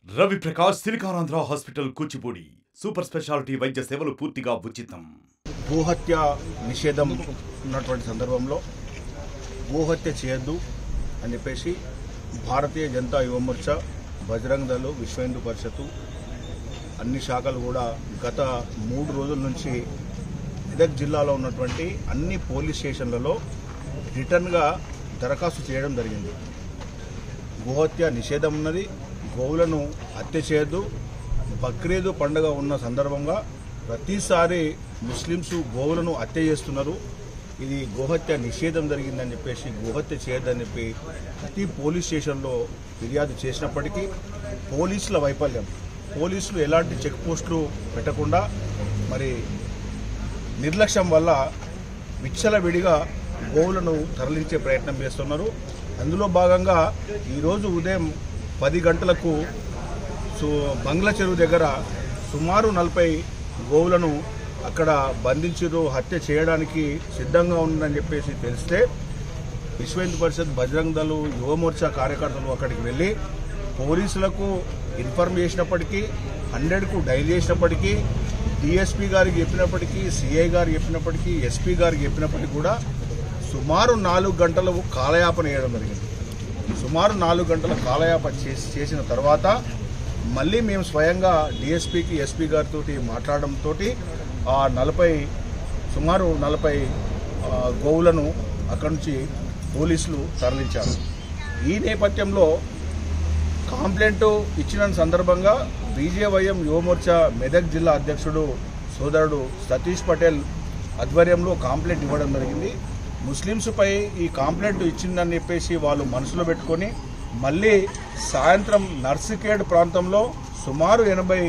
Ravi Prakash Siliconandhra hospital Kuchipudi super speciality వైద్య సేవలు పూర్తిగా ఉచితం. గోహత్య నిషేధం ఉన్నటువంటి సందర్భంలో గోహత్య చేయొద్దు అని చెప్పేసి భారతీయ జనతా యువ మోర్చా, బజరంగ్ దళ్, విశ్వ హిందూ పరిషత్తు అన్ని శాఖలు కూడా గత 3 రోజుల నుంచి మెదక్ జిల్లాలో ఉన్నటువంటి అన్ని పోలీస్ స్టేషన్లలో రిటర్న్గా దరఖాస్తు చేయడం జరిగింది. గోహత్య నిషేధం ఉన్నది, గోవులను హత్య చేయొద్దు. బక్రీద్ పండుగ ఉన్న సందర్భంగా ప్రతిసారి ముస్లిమ్స్ గోవులను హత్య చేస్తున్నారు. ఇది గోహత్య నిషేధం జరిగిందని చెప్పేసి గోహత్య చేయొద్దని చెప్పి ప్రతి పోలీస్ స్టేషన్లో ఫిర్యాదు చేసినప్పటికీ పోలీసుల వైఫల్యం, పోలీసులు ఎలాంటి చెక్ పోస్టులు పెట్టకుండా మరి నిర్లక్ష్యం వల్ల విచ్చలవిడిగా గోవులను తరలించే ప్రయత్నం చేస్తున్నారు. అందులో భాగంగా ఈరోజు ఉదయం 10 గంటలకు బంగ్లా చెరువు దగ్గర సుమారు 40 గోవులను అక్కడ బంధించారు, హత్య చేయడానికి సిద్ధంగా ఉందని చెప్పేసి తెలిస్తే విశ్వ హిందూ పరిషత్, బజరంగ్ దళ్, యువ మోర్చా కార్యకర్తలు అక్కడికి వెళ్ళి పోలీసులకు ఇన్ఫార్మ్ చేసినప్పటికీ, 100కు డైల్ చేసినప్పటికీ, డిఎస్పీ గారికి చెప్పినప్పటికీ, సిఐ గారికి చెప్పినప్పటికీ, ఎస్పీ గారికి చెప్పినప్పటికీ కూడా సుమారు 4 గంటలు కాలయాపన చేయడం జరిగింది. సుమారు 4 గంటల కాలయాపన చేసిన తర్వాత మళ్ళీ మేము స్వయంగా డిఎస్పీకి, ఎస్పీ గారితో మాట్లాడడంతో ఆ సుమారు 40 గోవులను అక్కడి నుంచి పోలీసులు తరలించారు. ఈ నేపథ్యంలో కంప్లైంట్ ఇచ్చిన సందర్భంగా బీజేవైఎం యువమోర్చా మెదక్ జిల్లా అధ్యక్షుడు సోదరుడు సతీష్ పటేల్ ఆధ్వర్యంలో కంప్లైంట్ ఇవ్వడం జరిగింది. ముస్లిమ్స్పై ఈ కంప్లైంట్ ఇచ్చిందని చెప్పేసి వాళ్ళు మనసులో పెట్టుకొని మళ్ళీ సాయంత్రం నర్సికేడ్ ప్రాంతంలో సుమారు 80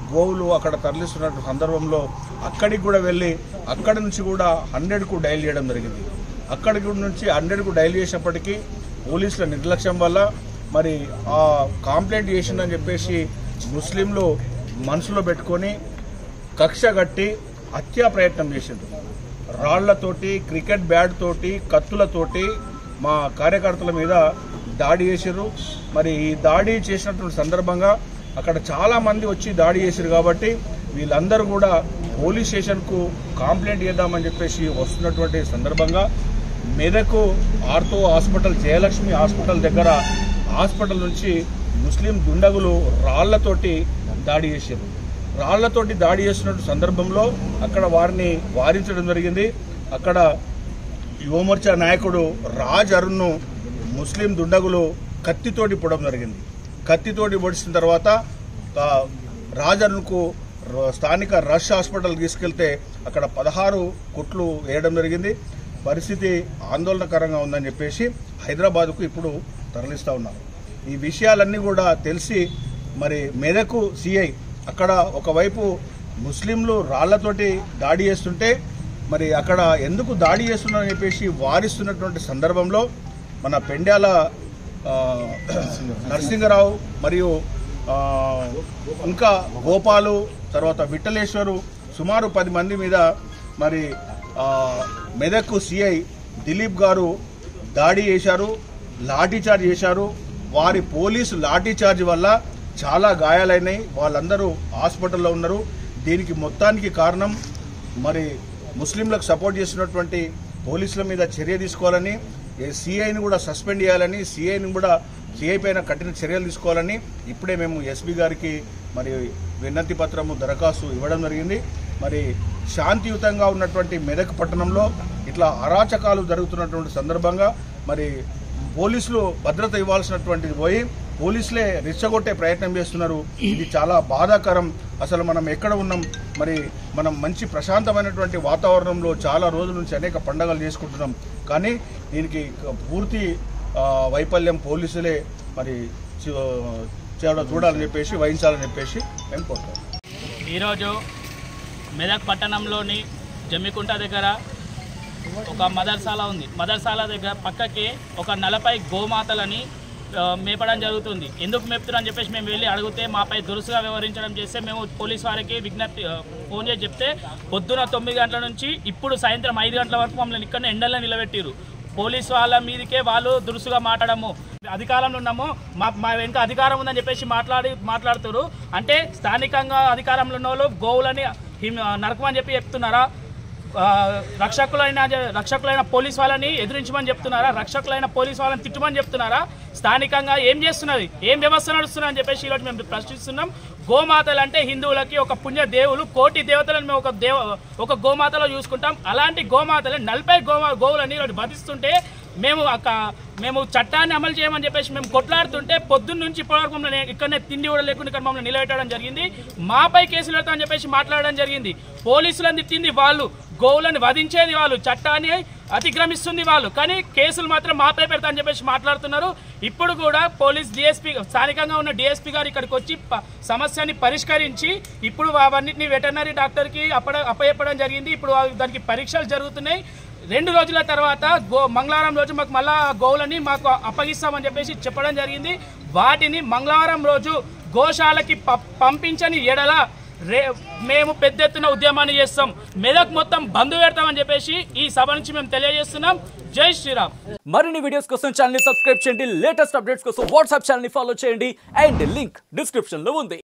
గోవులు అక్కడ తరలిస్తున్న సందర్భంలో అక్కడికి కూడా వెళ్ళి అక్కడి నుంచి కూడా 100కు డైల్ చేయడం జరిగింది. అక్కడికి నుంచి 100కు డైల్ చేసినప్పటికీ పోలీసుల నిర్లక్ష్యం వల్ల మరి ఆ కంప్లైంట్ చేసిందని చెప్పేసి ముస్లింలు మనసులో పెట్టుకొని కక్ష కట్టి హత్యా ప్రయత్నం చేసింది. రాళ్లతోటి, క్రికెట్ బ్యాట్ తోటి, కత్తులతోటి మా కార్యకర్తల మీద దాడి చేశారు. మరి ఈ దాడి చేసినటువంటి సందర్భంగా అక్కడ చాలా మంది వచ్చి దాడి చేశారు కాబట్టి వీళ్ళందరూ కూడా పోలీస్ స్టేషన్కు కంప్లైంట్ చేద్దామని చెప్పేసి వస్తున్నటువంటి సందర్భంగా Medak ortho hospital, Jayalakshmi hospital దగ్గర హాస్పిటల్ నుంచి ముస్లిం దుండగులు రాళ్లతోటి దాడి చేశారు. రాళ్లతోటి దాడి చేస్తున్న సందర్భంలో అక్కడ వారిని వారించడం జరిగింది. అక్కడ యువమోర్చా నాయకుడు రాజ్ అరుణ్ను ముస్లిం దుండగులు కత్తితోటి పొడడం జరిగింది. కత్తితోటి పొడిచిన తర్వాత రాజ్ అరుణ్కు స్థానిక రష్ హాస్పిటల్ తీసుకెళ్తే అక్కడ 16 కుట్లు వేయడం జరిగింది. పరిస్థితి ఆందోళనకరంగా ఉందని చెప్పేసి హైదరాబాద్కు ఇప్పుడు తరలిస్తూ ఉన్నారు. ఈ విషయాలన్నీ కూడా తెలిసి మరి మెదకు సిఐ అక్కడ ఒకవైపు ముస్లింలు రాళ్లతోటి దాడి చేస్తుంటే మరి అక్కడ ఎందుకు దాడి చేస్తున్నారని చెప్పేసి వారిస్తున్నటువంటి సందర్భంలో మన పెండ్యాల నరసింగరావు మరియు ఇంకా గోపాలు, తర్వాత విఠలేశ్వరు సుమారు 10 మంది మీద మరి మెదక్ సిఐ దిలీప్ గారు దాడి చేశారు, లాఠీచార్జ్ చేశారు. వారి పోలీసు లాఠీచార్జ్ వల్ల చాలా గాయాలైనాయి. వాళ్ళందరూ హాస్పిటల్లో ఉన్నారు. దీనికి మొత్తానికి కారణం మరి ముస్లింలకు సపోర్ట్ చేస్తున్నటువంటి పోలీసుల మీద చర్య తీసుకోవాలని, సిఐని కూడా సస్పెండ్ చేయాలని, సిఐ పైన కఠిన చర్యలు తీసుకోవాలని ఇప్పుడే మేము ఎస్పీ గారికి మరి వినతి పత్రము, దరఖాస్తు ఇవ్వడం జరిగింది. మరి శాంతియుతంగా ఉన్నటువంటి మెదక్ పట్టణంలో ఇట్లా అరాచకాలు జరుగుతున్నటువంటి సందర్భంగా మరి పోలీసులు భద్రత ఇవ్వాల్సినటువంటిది పోయి పోలీసులే రెచ్చగొట్టే ప్రయత్నం చేస్తున్నారు. ఇది చాలా బాధాకరం. అసలు మనం ఎక్కడ ఉన్నాం? మరి మనం మంచి ప్రశాంతమైనటువంటి వాతావరణంలో చాలా రోజుల నుంచి అనేక పండుగలు చేసుకుంటున్నాం. కానీ దీనికి పూర్తి వైఫల్యం పోలీసులే మరి చూడాలని చెప్పేసి, వహించాలని చెప్పేసి మేము కోరుతాం. ఈరోజు మెదక్ పట్టణంలోని జమ్మికుంట దగ్గర ఒక మదర్సాల ఉంది. మదర్సాల దగ్గర పక్కకి ఒక 40 గోమాతలని మేపడం జరుగుతుంది. ఎందుకు మేపుతున్నారని చెప్పేసి మేము వెళ్ళి అడిగితే మాపై దురుసుగా వ్యవహరించడం చేస్తే మేము పోలీసు వారికి విజ్ఞప్తి ఫోన్ చేసి చెప్తే పొద్దున 9 గంటల నుంచి ఇప్పుడు సాయంత్రం 5 గంటల వరకు మమ్మల్ని ఇక్కడ ఎండల్లో నిలబెట్టారు. పోలీసు వాళ్ళ మీదకే వాళ్ళు దురుసుగా మాట్లాడము, అధికారంలో ఉన్నాము, మా వెనుక అధికారం ఉందని చెప్పేసి మాట్లాడుతారు. అంటే స్థానికంగా అధికారంలో ఉన్న వాళ్ళు గోవులని నరకమని చెప్తున్నారా? రక్షకులైన పోలీస్ వాళ్ళని ఎదిరించమని చెప్తున్నారా? రక్షకులైన పోలీస్ వాళ్ళని తిట్టమని చెప్తున్నారా? స్థానికంగా ఏం చేస్తున్నది, ఏం వ్యవస్థ నడుస్తున్నది అని చెప్పేసి ఈరోజు మేము ప్రశ్నిస్తున్నాం. గోమాతలు అంటే హిందువులకి ఒక పుణ్య దేవులు, కోటి దేవతలను మేము ఒక గోమాతలో చూసుకుంటాం. అలాంటి గోమాతలు 40 గోవులని ఈరోజు బతిస్తుంటే మేము చట్టాన్ని అమలు చేయమని చెప్పేసి మేము కొట్లాడుతుంటే పొద్దున్న నుంచి ఇప్పటివరకు మమ్మల్ని ఇక్కడనే తిండి కూడా లేకుండా ఇక్కడ మమ్మల్ని నిలబెట్టడం జరిగింది. మాపై కేసులు పెడతామని చెప్పేసి మాట్లాడడం జరిగింది. పోలీసులను తిట్టింది వాళ్ళు, గోవులను వధించేది వాళ్ళు, చట్టాన్ని అతిక్రమిస్తుంది వాళ్ళు, కానీ కేసులు మాత్రం మాపై పెడతామని చెప్పేసి మాట్లాడుతున్నారు. ఇప్పుడు కూడా పోలీస్ డిఎస్పీ, స్థానికంగా ఉన్న డిఎస్పీ గారు ఇక్కడికి వచ్చి సమస్యని పరిష్కరించి ఇప్పుడు అవన్నింటినీ వెటర్నరీ డాక్టర్కి అప్పచెప్పడం జరిగింది. ఇప్పుడు దానికి పరీక్షలు జరుగుతున్నాయి. 2 రోజుల తర్వాత మంగళవారం రోజు మాకు మళ్ళా గోవులని మాకు అప్పగిస్తామని చెప్పేసి చెప్పడం జరిగింది. వాటిని మంగళవారం రోజు గోశాలకి పంపించని ఎడల మేము పెద్ద ఎత్తున ఉద్యమాన్ని చేస్తాం, మెదక్ మొత్తం బంద్ పెడతామని చెప్పేసి ఈ సభ నుంచి మేము తెలియజేస్తున్నాం. జై శ్రీరామ్. మరిన్ని వీడియోస్ కోసం ఛానల్ ని సబ్స్క్రైబ్ చేయండి, లేటెస్ట్ అప్డేట్స్ కోసం వాట్సాప్ ఛానల్ ని ఫాలో చేయండి, అండ్ లింక్ డిస్క్రిప్షన్ లో ఉంది.